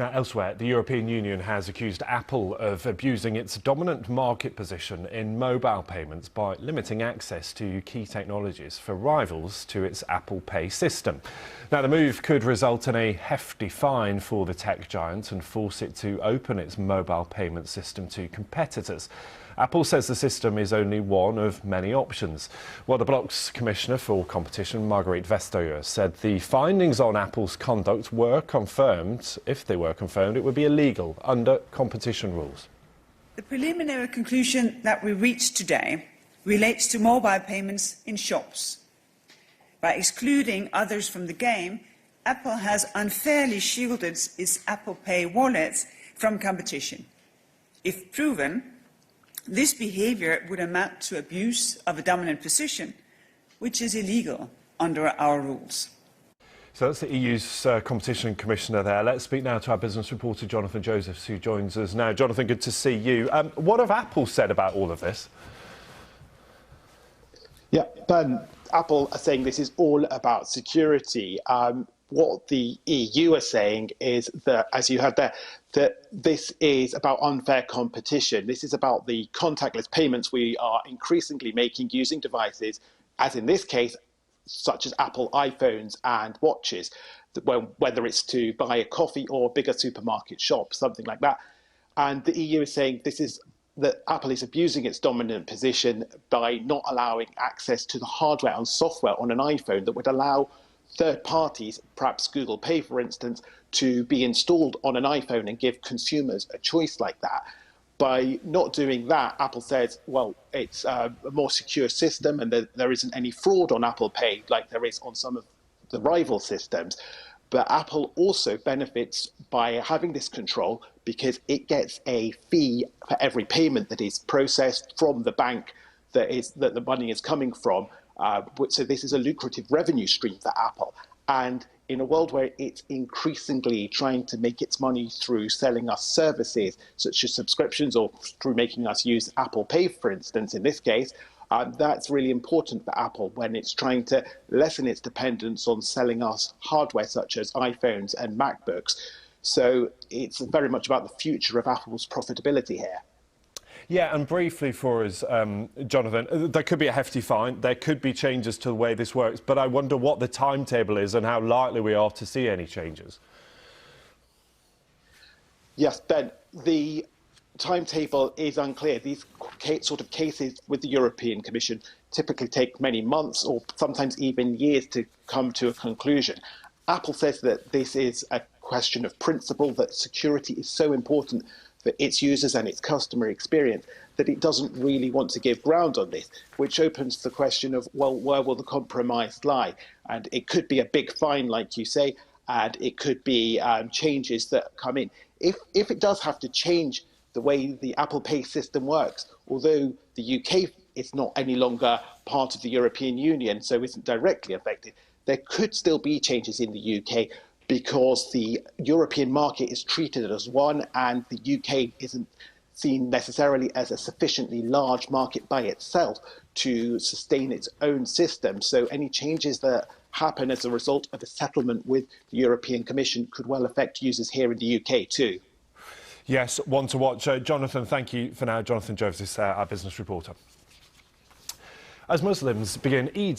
Now, elsewhere, the European Union has accused Apple of abusing its dominant market position in mobile payments by limiting access to key technologies for rivals to its Apple Pay system. Now, the move could result in a hefty fine for the tech giant and force it to open its mobile payment system to competitors. Apple says the system is only one of many options. Well, the bloc's Commissioner for Competition, Marguerite Vestager, said the findings on Apple's conduct were confirmed. If they were confirmed, it would be illegal under competition rules. The preliminary conclusion that we reached today relates to mobile payments in shops. By excluding others from the game, Apple has unfairly shielded its Apple Pay wallets from competition. If proven, this behaviour would amount to abuse of a dominant position, which is illegal under our rules. So that's the EU's Competition Commissioner there. Let's speak now to our business reporter, Jonathan Josephs, who joins us now. Jonathan, good to see you. What have Apple said about all of this? Yeah, Ben, Apple are saying this is all about security. What the EU are saying is that, as you heard there, that this is about unfair competition. This is about the contactless payments we are increasingly making using devices, as in this case, such as Apple iPhones and watches, whether it's to buy a coffee or a bigger supermarket shop, something like that. And the EU is saying that Apple is abusing its dominant position by not allowing access to the hardware and software on an iPhone that would allow third parties, perhaps Google Pay, for instance, to be installed on an iPhone and give consumers a choice like that. By not doing that, Apple says, well, it's a more secure system and there isn't any fraud on Apple Pay like there is on some of the rival systems. But Apple also benefits by having this control because it gets a fee for every payment that is processed from the bank that the money is coming from. So this is a lucrative revenue stream for Apple. And in a world where it's increasingly trying to make its money through selling us services, such as subscriptions, or through making us use Apple Pay, for instance, in this case, that's really important for Apple when it's trying to lessen its dependence on selling us hardware such as iPhones and MacBooks. So it's very much about the future of Apple's profitability here. Yeah, and briefly for us, Jonathan, there could be a hefty fine, there could be changes to the way this works, but I wonder what the timetable is and how likely we are to see any changes. Yes, Ben, the timetable is unclear. These sort of cases with the European Commission typically take many months or sometimes even years to come to a conclusion. Apple says that this is a question of principle, that security is so important for its users and its customer experience that it doesn't really want to give ground on this, which opens the question of, well, where will the compromise lie? And it could be a big fine, like you say, and it could be changes that come in. If it does have to change the way the Apple Pay system works, although the UK is not any longer part of the European Union, so isn't directly affected, there could still be changes in the UK because the European market is treated as one and the UK isn't seen necessarily as a sufficiently large market by itself to sustain its own system. So any changes that happen as a result of a settlement with the European Commission could well affect users here in the UK too. Yes, one to watch. Jonathan, thank you for now. Jonathan Josephs, our business reporter. As Muslims begin Eid